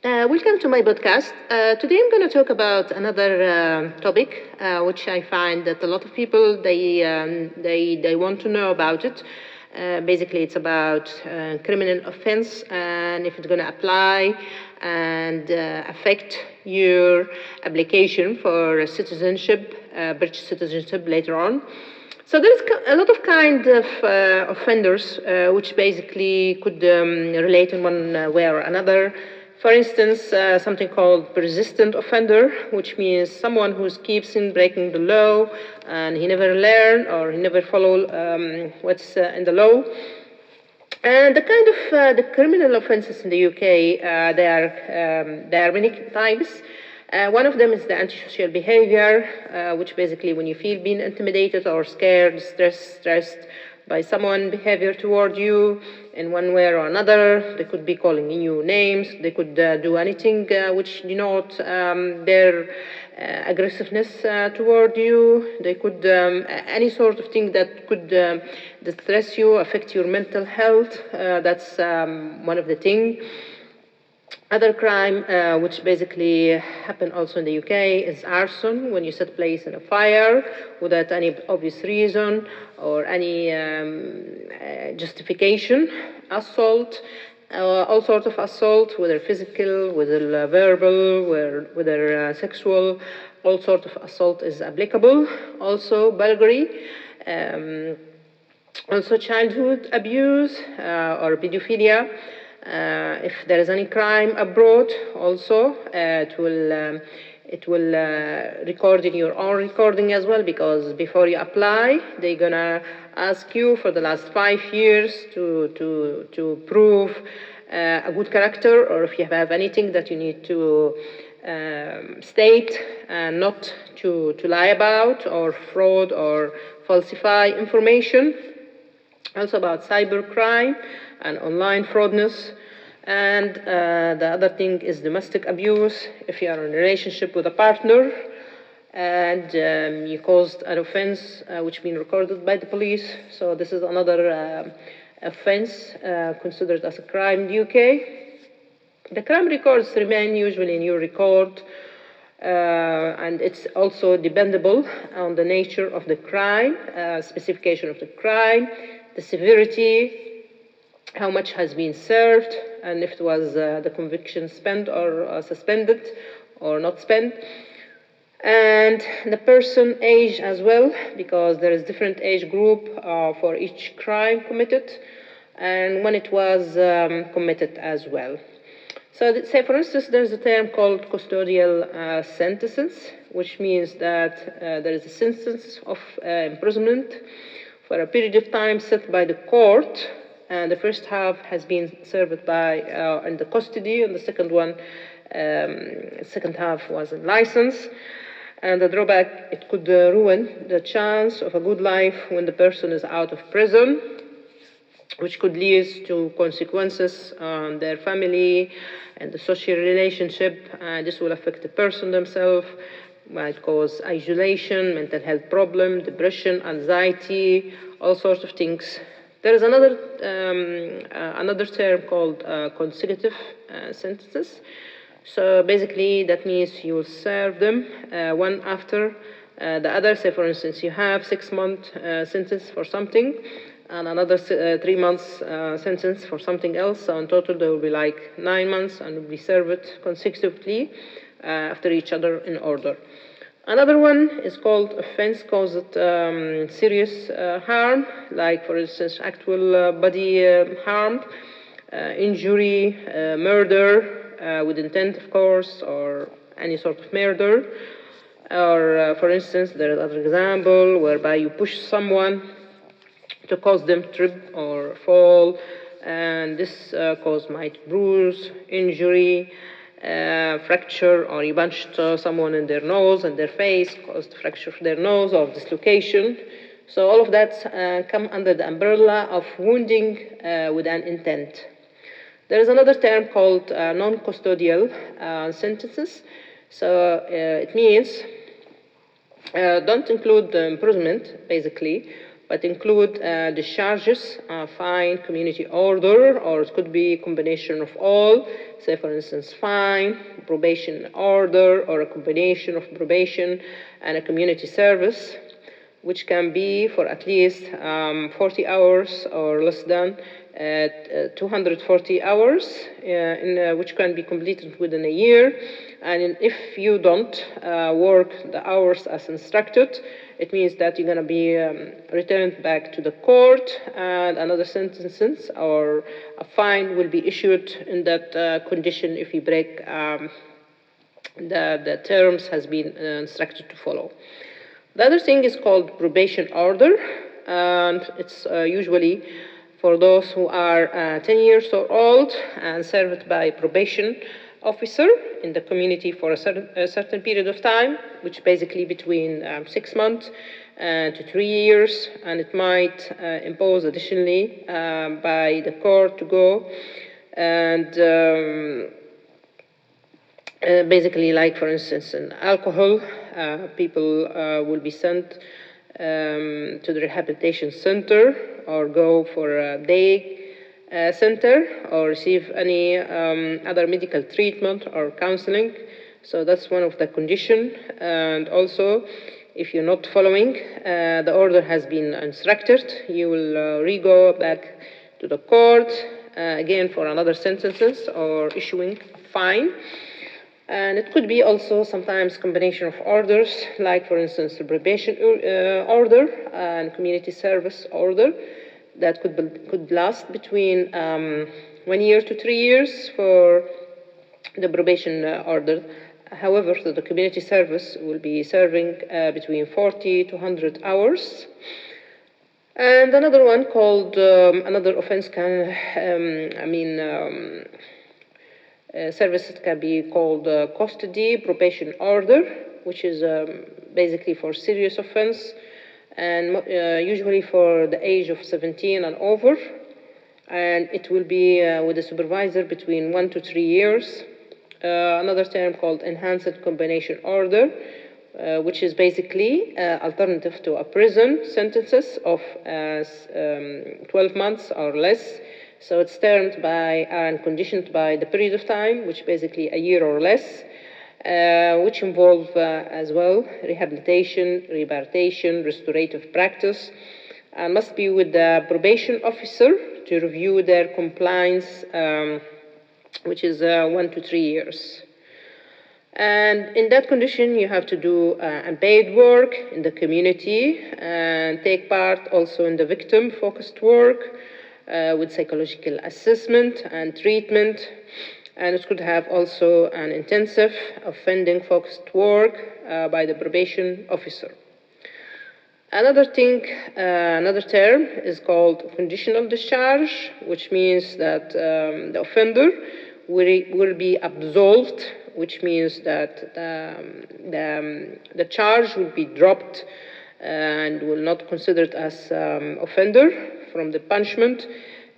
Welcome to my podcast. Today I'm going to talk about another topic, which I find that a lot of people they want to know about it. Basically, it's about criminal offense and if it's going to apply and affect your application for citizenship, British citizenship later on. So there's a lot of kind of offenders which basically could relate in one way or another. For instance, something called persistent offender, which means someone who keeps in breaking the law and he never learn or he never follow what's in the law. And the kind of the criminal offences in the UK, there are many types. One of them is the antisocial behavior, which basically when you feel being intimidated or scared, stressed by someone behavior toward you in one way or another. They could be calling you names. They could do anything which denote their aggressiveness toward you. They could any sort of thing that could distress you, affect your mental health. That's one of the things. Other crime, which basically happen also in the UK, is arson, when you set place in a fire without any obvious reason or any justification. Assault, all sorts of assault, whether physical, whether verbal, whether sexual, all sorts of assault is applicable. Also burglary. Also childhood abuse or pedophilia. If there is any crime abroad, also it will record in your own recording as well, because before you apply, they're gonna ask you for the last 5 years to prove a good character, or if you have anything that you need to state and not to lie about or fraud or falsify information. Also about cybercrime and online fraudness. And the other thing is domestic abuse. If you are in a relationship with a partner and you caused an offense which has been recorded by the police, so this is another offense considered as a crime in the UK. The crime records remain usually in your record, and it's also dependable on the nature of the crime, specification of the crime, the severity, how much has been served, and if it was the conviction spent or suspended or not spent, and the person age as well, because there is different age group for each crime committed, and when it was committed as well. So say, for instance, there's a term called custodial sentences, which means that there is a sentence of imprisonment for a period of time set by the court, and the first half has been served by in the custody, and the second half was in license. And the drawback, it could ruin the chance of a good life when the person is out of prison, which could lead to consequences on their family and the social relationship. This will affect the person themselves, might cause isolation, mental health problem, depression, anxiety, all sorts of things. There is another term called consecutive sentences. So basically, that means you will serve them one after the other. Say, for instance, you have 6-month sentence for something, and another 3 months sentence for something else. So in total, there will be like 9 months, and will be served consecutively after each other in order. Another one is called offense caused serious harm, like, for instance, actual body harm, injury, murder, with intent, of course, or any sort of murder. Or, for instance, there is another example whereby you push someone to cause them trip or fall, and this cause might bruise, injury, fracture, or you punched someone in their nose and their face, caused fracture of their nose or dislocation. So all of that come under the umbrella of wounding with an intent. There is another term called non-custodial sentences. So it means don't include the imprisonment, basically, but include discharges, fine, community order, or it could be a combination of all, say for instance fine, probation order, or a combination of probation and a community service, which can be for at least 40 hours or less than 240 hours, which can be completed within a year. And if you don't work the hours as instructed, it means that you're going to be returned back to the court, and another sentence or a fine will be issued in that condition if you break the terms has been instructed to follow. The other thing is called probation order, and it's usually for those who are 10 years or old and served by probation officer in the community for a certain period of time, which basically between 6 months to 3 years, and it might impose additionally by the court to go and basically, like for instance in alcohol, people will be sent to the rehabilitation center or go for a day center or receive any other medical treatment or counseling. So that's one of the conditions. And also, if you're not following, the order has been instructed, you will re-go back to the court again for another sentences or issuing a fine. And it could be also sometimes combination of orders, like for instance the probation order and community service order that could last between 1 year to 3 years for the probation order. However, the community service will be serving between 40 to 100 hours. And another one called, another offense can, services can be called custody probation order, which is basically for serious offense, and usually for the age of 17 and over, and it will be with a supervisor between 1 to 3 years. Another term called enhanced combination order, which is basically alternative to a prison sentences of 12 months or less. So it's termed by and conditioned by the period of time, which basically a year or less, which involve as well rehabilitation, rehabilitation, restorative practice, and must be with the probation officer to review their compliance, which is 1 to 3 years. And in that condition, you have to do unpaid work in the community and take part also in the victim-focused work with psychological assessment and treatment. And it could have also an intensive offending-focused work by the probation officer. Another thing, another term is called conditional discharge, which means that the offender will be absolved, which means that the charge will be dropped and will not considered as offender from the punishment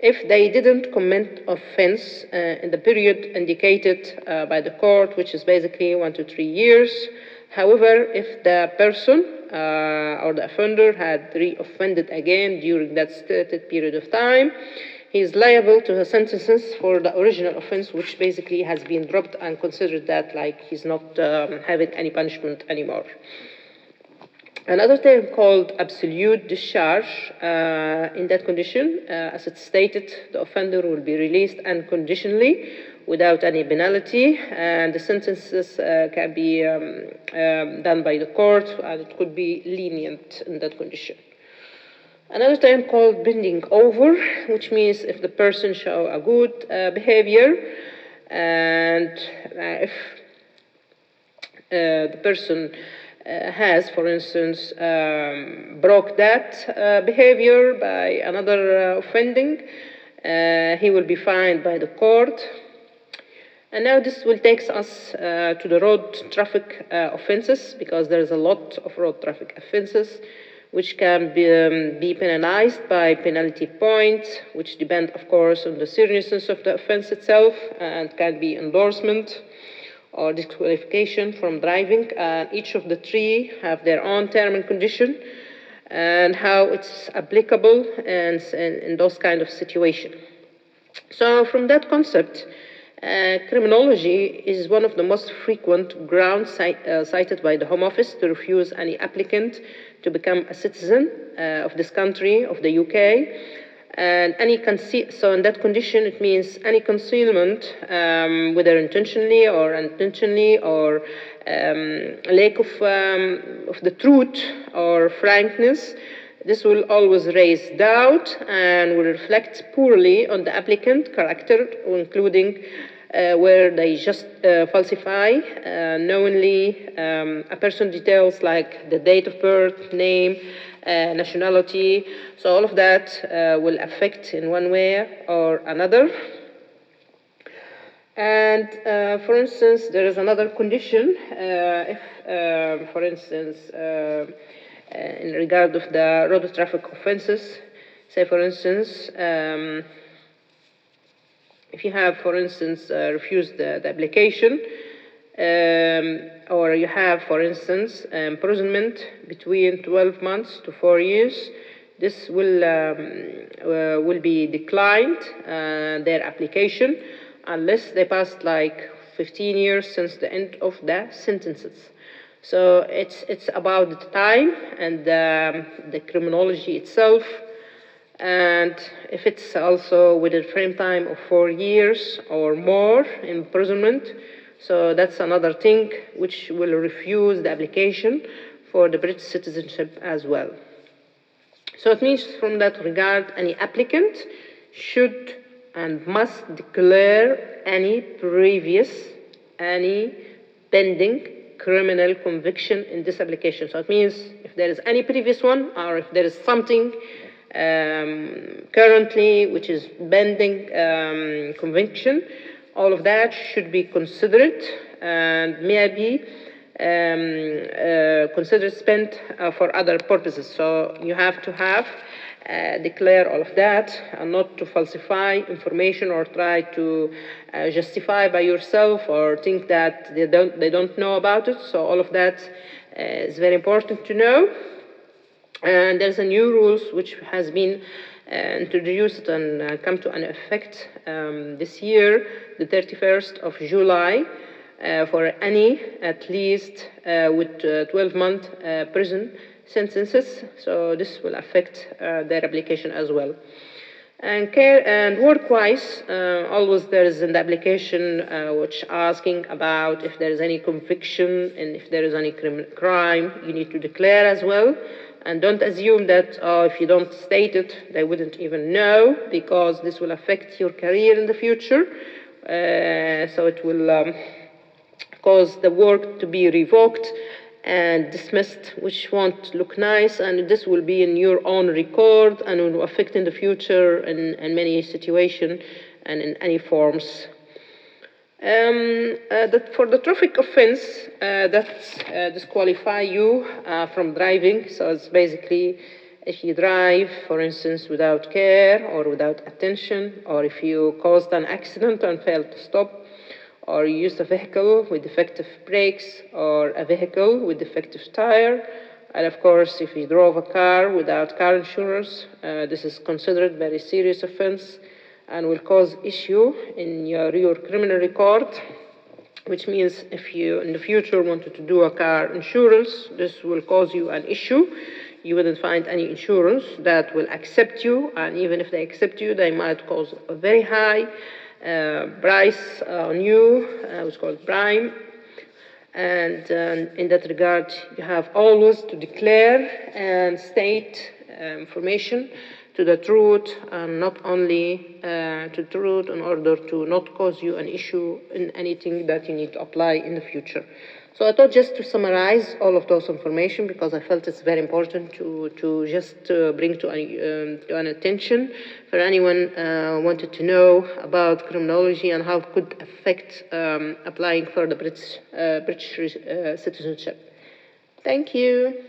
if they didn't commit offense in the period indicated by the court, which is basically 1 to 3 years. However, if the person or the offender had re-offended again during that stated period of time, he is liable to the sentences for the original offense, which basically has been dropped and considered that like he's not having any punishment anymore. Another term called absolute discharge. In that condition, as it's stated, the offender will be released unconditionally without any penalty, and the sentences can be done by the court, and it could be lenient in that condition. Another term called bending over, which means if the person show a good behavior, and if the person has, for instance, broke that behavior by another offending, he will be fined by the court. And now this will take us to the road traffic offenses, because there is a lot of road traffic offenses which can be penalized by penalty points, which depend, of course, on the seriousness of the offense itself, and can be endorsement or disqualification from driving. Each of the three have their own term and condition. and how it's applicable in those kind of situations. So from that concept, criminology is one of the most frequent grounds cited by the Home Office to refuse any applicant to become a citizen of this country, of the UK. And so in that condition, it means any concealment, whether intentionally or unintentionally, or lack of the truth or frankness, this will always raise doubt and will reflect poorly on the applicant character, including where they just falsify knowingly a person's details like the date of birth, name, nationality. So all of that will affect in one way or another. And for instance, there is another condition. If, for instance, in regard of the road traffic offenses, say for instance, if you have, for instance, refused the application, or you have, for instance, imprisonment between 12 months to 4 years, this will be declined, their application, unless they passed like 15 years since the end of the sentences. So it's about the time and the criminology itself. And if it's also with a frame time of 4 years or more imprisonment, so that's another thing which will refuse the application for the British citizenship as well. So it means from that regard, any applicant should and must declare any pending criminal conviction in this application. So it means if there is any previous one, or if there is something currently which is pending conviction, all of that should be considered and maybe considered spent for other purposes. So you have to have declare all of that and not to falsify information or try to justify by yourself or think that they don't know about it. So all of that is very important to know. And there's a new rules which has been introduced and come to an effect this year, the 31st of July, for any at least with 12-month prison sentences. So this will affect their application as well. And care and work-wise, always there is an application which asking about if there is any conviction and if there is any crime, you need to declare as well. And don't assume that if you don't state it, they wouldn't even know, because this will affect your career in the future. So it will cause the work to be revoked and dismissed, which won't look nice, and this will be in your own record and will affect in the future in many situations and in any forms. For the traffic offense, that disqualify you from driving. So it's basically if you drive, for instance, without care or without attention, or if you caused an accident and failed to stop, or you used a vehicle with defective brakes, or a vehicle with defective tire, and of course, if you drove a car without car insurance, this is considered very serious offense and will cause issue in your criminal record, which means if you in the future wanted to do a car insurance, this will cause you an issue. You wouldn't find any insurance that will accept you, and even if they accept you, they might cause a very high price on you, which is called prime. And in that regard, you have always to declare and state information to the truth, and not only to the truth, in order to not cause you an issue in anything that you need to apply in the future. So I thought just to summarize all of those information, because I felt it's very important to just bring to an attention for anyone wanted to know about criminology and how it could affect applying for the British citizenship. Thank you.